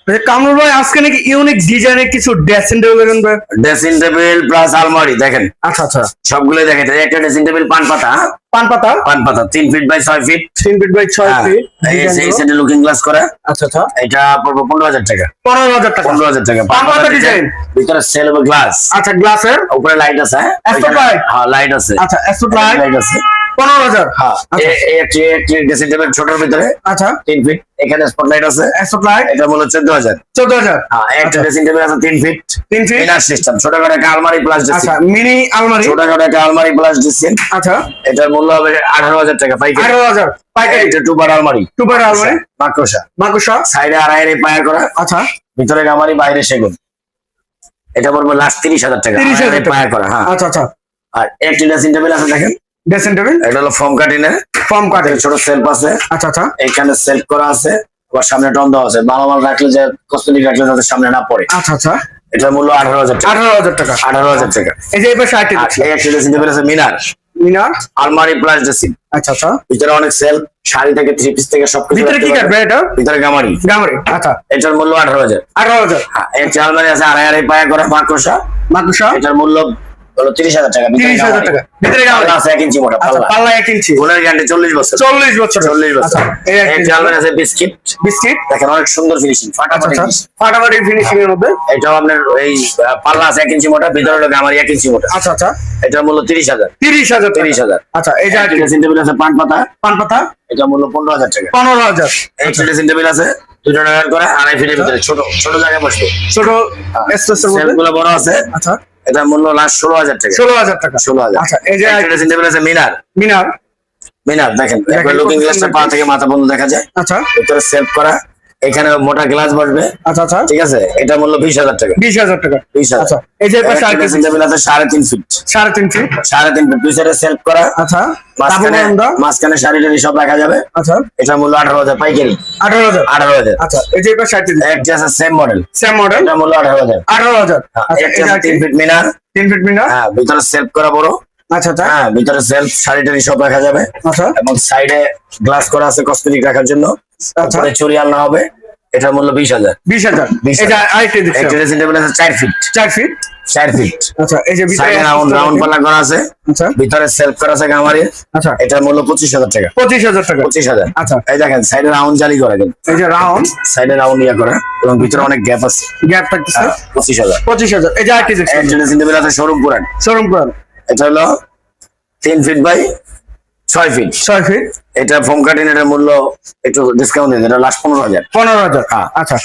কামরুল ভাই আজকে নাকি ইউনিক ডিজাইনের কিছু ড্রেসিং টেবিল দেখেন ভাই? ড্রেসিং টেবিল প্লাস আলমারি দেখেন, আচ্ছা আচ্ছা, সবগুলো দেখেন। একটা ড্রেসিং টেবিল পান পাতা, পান পাতা 3 feet by 6 feet, 3 feet by 6 feet. এই সেটে লুকিং গ্লাস করা। আচ্ছা আচ্ছা, এটা পড়বে 15,000 টাকা। 15,000 টাকা। 15,000 টাকা পান পাতা ডিজাইন, ভিতরে সেল হবে গ্লাস। আচ্ছা গ্লাসের উপরে লাইট আছে, এক্সট্রা লাইট। হ্যাঁ লাইট আছে, আচ্ছা এক্সট্রা লাইট লাইট আছে। 15,000। হ্যাঁ এই ড্রেসিং টেবিল ছোটর ভিতরে আচ্ছা 3 ফিট, এখানে স্পটলাইট আছে, এক্সট্রা লাইট এটা মূল্য 14,000। 14,000। হ্যাঁ একটা ড্রেসিং টেবিল আছে 3 ফিট, 3 ফিট। মিনার সিস্টেম, ছোটখাটো একটা আলমারি প্লাস ড্রেসিং। আচ্ছা মিনি আলমারি, ছোটখাটো একটা আলমারি প্লাস ড্রেসিং। আচ্ছা এটার মূল্য হবে 18,000 টাকা পাইকারি। 18,000 পাইকারি। এটা টুবার আলমারি, টুবার আলমারি, মাকড়সা, মাকুশা। সাইডে আড়াইরে পায়া করা, আচ্ছা ভিতরে গামারি বাইরে সেগুন। এটা পড়বে লাস্ট 30,000 টাকা, 30,000 আড়াইরে পায়া করা। হ্যাঁ আচ্ছা আচ্ছা, আর একটা ড্রেসিং টেবিল আছে দেখেন, ড্রেসিং টেবিল এটা হলো ফর্ম কাটিনের, ফর্ম কাটে। ছোট সেলফ আছে, আচ্ছা আচ্ছা, এখানে সেলফ করা আছে, আবার সামনে টন দেওয়া আছে। মালামাল রাখলে যে কস্তুরি রাখলে যাতে সামনে না পড়ে। আচ্ছা আচ্ছা, এটার মূল্য 18,000 টাকা। 18,000 টাকা। 18,000 টাকা। এই যে এবার 60 আর এই একটা ড্রেসিং টেবিল আছে মিনার, মিনার। আলমারি প্লাস ড্রেসিং, আচ্ছা আচ্ছা, ভিতরে অনেক সেলফ, শাড়ি থেকে 3 পিস থেকে সবকিছু ভিতরে কি রাখতে কাটবে পারবেন। এটা? ভিতরে গামারি, গামারি। আচ্ছা এটার মূল্য 18,000। 18,000। হ্যাঁ একটা আলমারি আছে আড়াই পায়া করা মাকড়সা, মাকুশা এটার মূল্য হলো 30,000 টাকা। 30,000 টাকা। ভিতরে গামারি আছে 1 ইঞ্চি মোটা আচ্ছা, পাল্লা, পাল্লা 1 ইঞ্চি, গুণের গ্যারান্টি 40 বছর। 40 বছর। 40 বছর। আচ্ছা এই একটা আলমারি আছে বিস্কিট, বিস্কিট। দেখেন অনেক সুন্দর ফিনিশিং, আচ্ছা ফাটাফাটি আচ্ছা, finish। ফাটাফাটি ফিনিশিং এর মধ্যে। এটাও আপনার এই পাল্লা আছে 1 ইঞ্চি মোটা, ভিতরে হলো গামারি 1 ইঞ্চি মোটা। আচ্ছা আচ্ছা, এটার মূল্য 30,000। 30,000 টাকা। 30,000। আচ্ছা এই যে একটা ড্রেসিং টেবিল আছে পান পাতা, পান পাতা এটা মূল্য 15,000 টাকা। 15,000। একটা ড্রেসিং টেবিল আছে 2 টাকার করে, আড়াই ফিটের ভিতরে, ছোট ছোট জায়গায় বসবে, ছোট স্পেসের মধ্যে। সেলফগুলো বড় আছে। আচ্ছা এটা মূল্য লাস্ট 16,000 টাকা। 16,000 টাকা। 16,000। আচ্ছা এই যে একটা ড্রেসিং টেবিল আছে মিনার, মিনার। মিনার দেখেন, দেখেন, একবার লুকিং কত গ্লাসটা সুন্দর পা থেকে মাথা পর্যন্ত দেখা যায়, আচ্ছা ভিতরে সেলফ করা, এখানে মোটা গ্লাস বসবে। আচ্ছা আচ্ছা, ঠিক আছে, এটা মূল্য 20,000 টাকা। 20,000 টাকা। 20,000। আচ্ছা এই যে এবার 60 ড্রেসিং টেবিল আছে 3.5 ফিট, 3.5 ফিট। 3.5 ফিট, দুই সাইডে সেলফ করা, আচ্ছা মাঝখানে তারপর মাঝখানে শাড়ি টাড়ি সব রাখা যাবে। আচ্ছা এটা মূল্য 18,000 পাইকারি। 18,000। 18,000। আচ্ছা এই যে এবার 60 একটা আছে সেম মডেল, সেম মডেল, এটা মূল্য 18,000। 18,000। আচ্ছা একটা এটা আছে 3 ফিট মিনার, 3 ফিট মিনার। হ্যাঁ ভিতরে সেলফ করা বড়, আচ্ছা আচ্ছা হ্যাঁ ভিতরে সেলফ, শাড়ি টাড়ি সব রাখা যাবে, আচ্ছা এবং সাইডে গ্লাস করা আছে কসমেটিক রাখার জন্য। আচ্ছা, উপরে চুরি আলনা হবে, এটার মূল্য 20,000। 20,000। 20,000। এই যে আরেকটা দেখছি একটা ড্রেসিং টেবিল আছে 4 ফিট, 4 ফিট। 4 ফিট, আচ্ছা এই যে ভিতরে সাইডে রাউন্ড রাউন্ড পাল্লা করা আছে, আচ্ছা ভিতরে সেলফ করা আছে গামারি। আচ্ছা এটার মূল্য 25,000 টাকা। 25,000 টাকা। 25,000। আচ্ছা এই দেখেন সাইডে রাউন্ড জালি করা, কিন্তু এই যে রাউন্ড সাইডে রাউন্ড ইয়া করা, এবং ভিতরে অনেক গ্যাপ আছে। গ্যাপ থাকতেছে। 25,000। 25,000। এই যে আরেকটা দেখছি একটা ড্রেসিং টেবিল আছে শোরুম পুরান, শোরুম প্রান, এটা হলো 3 ফিট বাই 6 ফিট। 6 ফিট। এটা ফোম কাটিং, এটার মূল্য একটু ডিসকাউন্ট দিন, এটা লাস্ট 15,000। 15,000। হ্যাঁ। আচ্ছা